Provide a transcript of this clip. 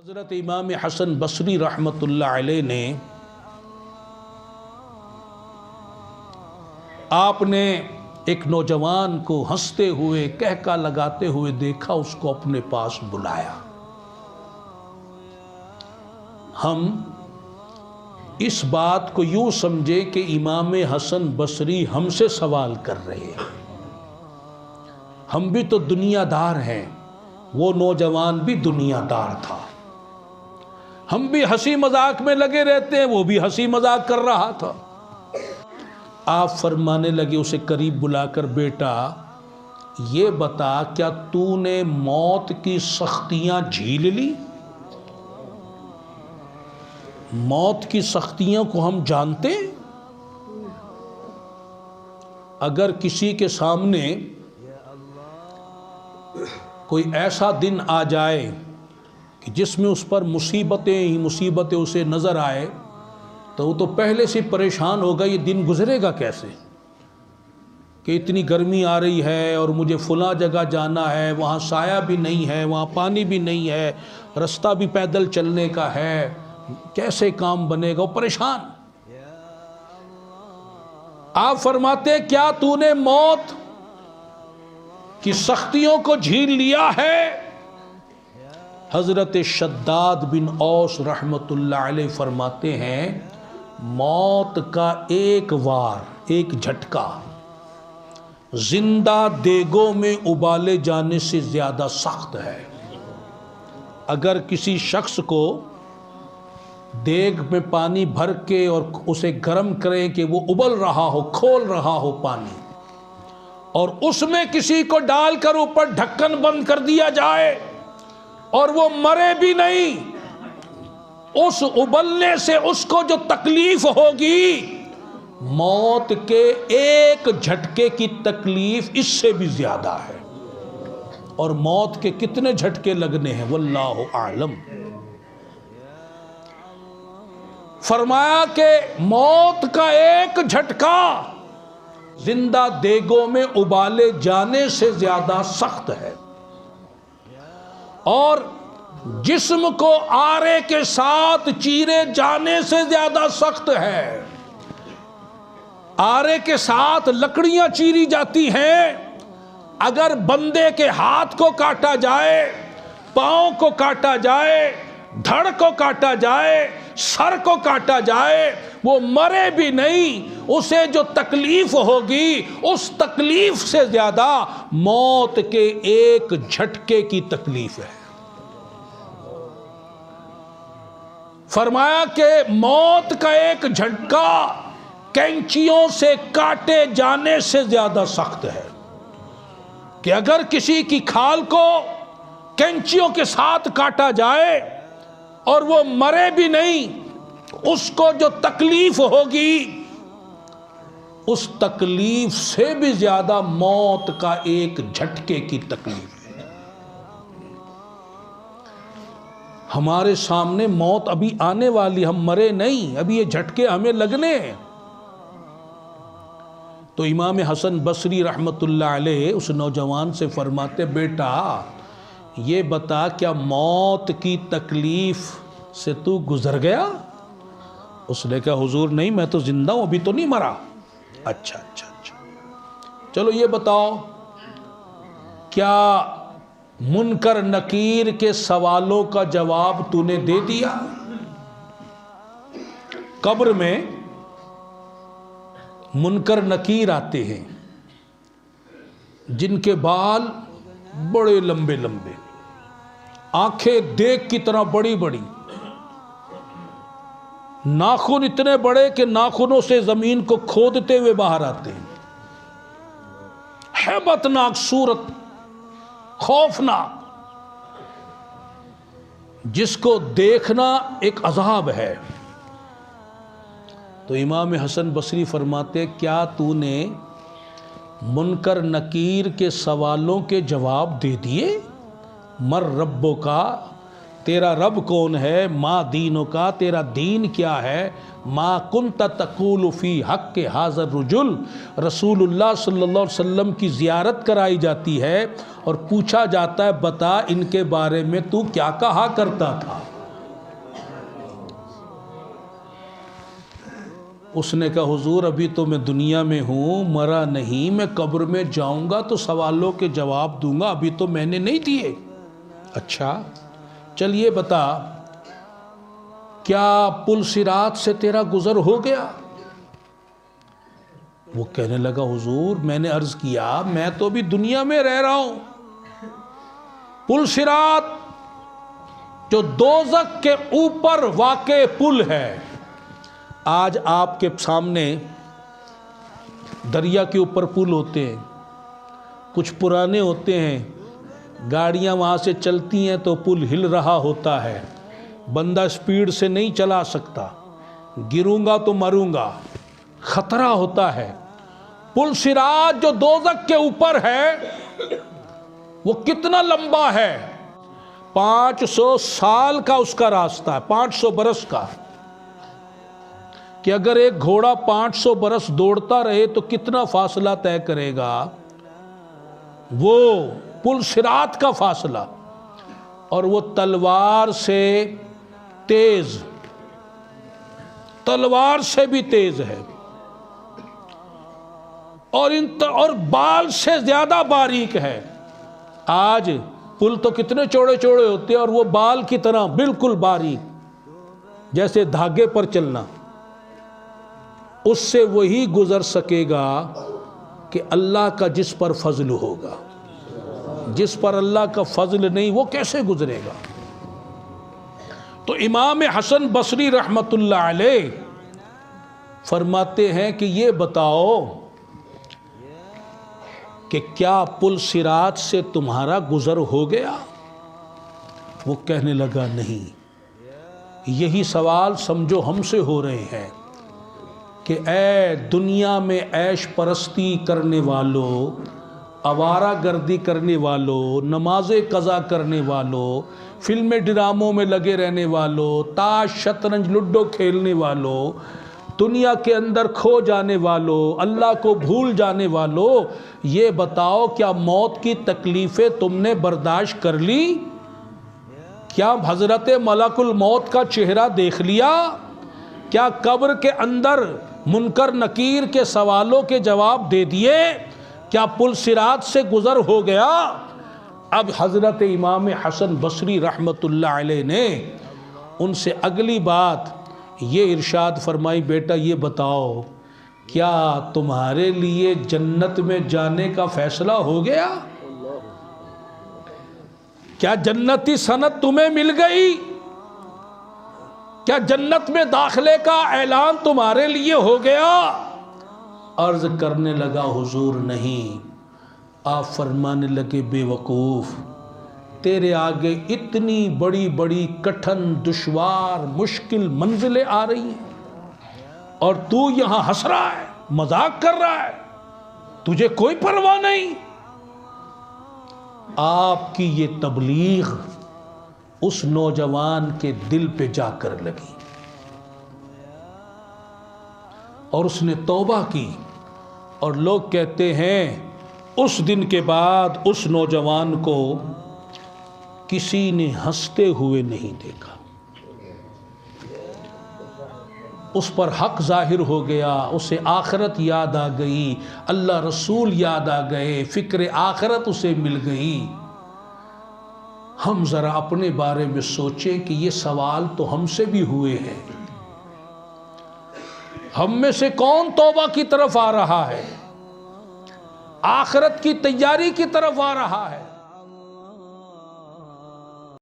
حضرت امام حسن بصری رحمۃ اللہ علیہ نے آپ نے ایک نوجوان کو ہنستے ہوئے کہکا لگاتے ہوئے دیکھا، اس کو اپنے پاس بلایا۔ ہم اس بات کو یوں سمجھے کہ امام حسن بصری ہم سے سوال کر رہے ہیں، ہم بھی تو دنیا دار ہیں، وہ نوجوان بھی دنیا دار تھا، ہم بھی ہنسی مذاق میں لگے رہتے ہیں، وہ بھی ہنسی مذاق کر رہا تھا۔ آپ فرمانے لگے اسے قریب بلا کر، بیٹا یہ بتا کیا تو نے موت کی سختیاں جھیل لی؟ موت کی سختیوں کو ہم جانتے ہیں۔ اگر کسی کے سامنے کوئی ایسا دن آ جائے کہ جس میں اس پر مصیبتیں ہی مصیبتیں اسے نظر آئے تو وہ تو پہلے سے پریشان ہوگا، یہ دن گزرے گا کیسے، کہ اتنی گرمی آ رہی ہے اور مجھے فلاں جگہ جانا ہے، وہاں سایہ بھی نہیں ہے، وہاں پانی بھی نہیں ہے، رستہ بھی پیدل چلنے کا ہے، کیسے کام بنے گا، وہ پریشان۔ آپ فرماتے کیا تو نے موت کی سختیوں کو جھیل لیا ہے؟ حضرت شداد بن اوس رحمت اللہ علیہ فرماتے ہیں موت کا ایک وار، ایک جھٹکا زندہ دیگوں میں ابالے جانے سے زیادہ سخت ہے۔ اگر کسی شخص کو دیگ میں پانی بھر کے اور اسے گرم کریں کہ وہ ابل رہا ہو، کھول رہا ہو پانی، اور اس میں کسی کو ڈال کر اوپر ڈھکن بند کر دیا جائے اور وہ مرے بھی نہیں، اس ابلنے سے اس کو جو تکلیف ہوگی موت کے ایک جھٹکے کی تکلیف اس سے بھی زیادہ ہے۔ اور موت کے کتنے جھٹکے لگنے ہیں واللہ اعلم۔ فرمایا کہ موت کا ایک جھٹکا زندہ دیگوں میں ابالے جانے سے زیادہ سخت ہے، اور جسم کو آرے کے ساتھ چیرے جانے سے زیادہ سخت ہے۔ آرے کے ساتھ لکڑیاں چیری جاتی ہیں، اگر بندے کے ہاتھ کو کاٹا جائے، پاؤں کو کاٹا جائے، دھڑ کو کاٹا جائے، سر کو کاٹا جائے، وہ مرے بھی نہیں، اسے جو تکلیف ہوگی اس تکلیف سے زیادہ موت کے ایک جھٹکے کی تکلیف ہے۔ فرمایا کہ موت کا ایک جھٹکا کینچیوں سے کاٹے جانے سے زیادہ سخت ہے، کہ اگر کسی کی کھال کو کینچیوں کے ساتھ کاٹا جائے اور وہ مرے بھی نہیں، اس کو جو تکلیف ہوگی اس تکلیف سے بھی زیادہ موت کا ایک جھٹکے کی تکلیف ہے۔ ہمارے سامنے موت ابھی آنے والی، ہم مرے نہیں، ابھی یہ جھٹکے ہمیں لگنے ہیں۔ تو امام حسن بصری رحمت اللہ علیہ اس نوجوان سے فرماتے بیٹا یہ بتا کیا موت کی تکلیف سے تو گزر گیا؟ اس نے کہا حضور نہیں، میں تو زندہ ہوں، ابھی تو نہیں مرا۔ اچھا چلو یہ بتاؤ کیا منکر نکیر کے سوالوں کا جواب تو نے دے دیا؟ قبر میں منکر نکیر آتے ہیں جن کے بال بڑے لمبے لمبے، آنکھیں دیگ کی طرح بڑی بڑی، ناخن اتنے بڑے کہ ناخنوں سے زمین کو کھودتے ہوئے باہر آتے ہیں، ہیبت ناک صورت، خوفناک، جس کو دیکھنا ایک عذاب ہے۔ تو امام حسن بصری فرماتے کیا تو نے منکر نکیر کے سوالوں کے جواب دے دیے؟ مر ربو کا، تیرا رب کون ہے؟ ما دینوں کا، تیرا دین کیا ہے؟ ما کنت تقول فی حق حاضر رجل، رسول اللہ صلی اللہ علیہ وسلم کی زیارت کرائی جاتی ہے اور پوچھا جاتا ہے بتا ان کے بارے میں تو کیا کہا کرتا تھا؟ اس نے کہا حضور ابھی تو میں دنیا میں ہوں، مرا نہیں، میں قبر میں جاؤں گا تو سوالوں کے جواب دوں گا، ابھی تو میں نے نہیں دیے۔ اچھا چل یہ بتا کیا پل صراط سے تیرا گزر ہو گیا؟ وہ کہنے لگا حضور میں نے عرض کیا میں تو بھی دنیا میں رہ رہا ہوں، پل صراط جو دوزخ کے اوپر واقع پل ہے، آج آپ کے سامنے دریا کے اوپر پل ہوتے ہیں، کچھ پرانے ہوتے ہیں، گاڑیاں وہاں سے چلتی ہیں تو پل ہل رہا ہوتا ہے، بندہ سپیڈ سے نہیں چلا سکتا، گروں گا تو مروں گا، خطرہ ہوتا ہے۔ پل صراط جو دوزخ کے اوپر ہے وہ کتنا لمبا ہے؟ 500 سال کا اس کا راستہ ہے، 500 برس کا، کہ اگر ایک گھوڑا 500 برس دوڑتا رہے تو کتنا فاصلہ طے کرے گا؟ وہ پل صراط کا فاصلہ، اور وہ تلوار سے تیز، تلوار سے بھی تیز ہے، اور بال سے زیادہ باریک ہے۔ آج پل تو کتنے چوڑے چوڑے ہوتے ہیں اور وہ بال کی طرح بالکل باریک، جیسے دھاگے پر چلنا۔ اس سے وہی گزر سکے گا کہ اللہ کا جس پر فضل ہوگا، جس پر اللہ کا فضل نہیں وہ کیسے گزرے گا؟ تو امام حسن بصری رحمت اللہ علیہ فرماتے ہیں کہ یہ بتاؤ کہ کیا پل صراط سے تمہارا گزر ہو گیا؟ وہ کہنے لگا نہیں۔ یہی سوال سمجھو ہم سے ہو رہے ہیں کہ اے دنیا میں عیش پرستی کرنے والوں، آوارہ گردی کرنے والوں، نماز قضا کرنے والوں، فلمیں ڈراموں میں لگے رہنے والوں، تاش شطرنج لڈو کھیلنے والوں، دنیا کے اندر کھو جانے والوں، اللہ کو بھول جانے والوں، یہ بتاؤ کیا موت کی تکلیفیں تم نے برداشت کر لی؟ کیا حضرت ملک الموت کا چہرہ دیکھ لیا؟ کیا قبر کے اندر منکر نکیر کے سوالوں کے جواب دے دیے؟ کیا پل صراط سے گزر ہو گیا؟ اب حضرت امام حسن بصری رحمت اللہ علیہ نے ان سے اگلی بات یہ ارشاد فرمائی، بیٹا یہ بتاؤ کیا تمہارے لیے جنت میں جانے کا فیصلہ ہو گیا؟ کیا جنتی سند تمہیں مل گئی؟ کیا جنت میں داخلے کا اعلان تمہارے لیے ہو گیا؟ عرض کرنے لگا حضور نہیں۔ آپ فرمانے لگے بے وقوف، تیرے آگے اتنی بڑی بڑی کٹھن دشوار مشکل منزلیں آ رہی ہیں اور تو یہاں ہنس رہا ہے، مذاق کر رہا ہے، تجھے کوئی پرواہ نہیں۔ آپ کی یہ تبلیغ اس نوجوان کے دل پہ جا کر لگی اور اس نے توبہ کی، اور لوگ کہتے ہیں اس دن کے بعد اس نوجوان کو کسی نے ہنستے ہوئے نہیں دیکھا، اس پر حق ظاہر ہو گیا، اسے آخرت یاد آ گئی، اللہ رسول یاد آ گئے، فکر آخرت اسے مل گئی۔ ہم ذرا اپنے بارے میں سوچیں کہ یہ سوال تو ہم سے بھی ہوئے ہیں، ہم میں سے کون توبہ کی طرف آ رہا ہے، آخرت کی تیاری کی طرف آ رہا ہے؟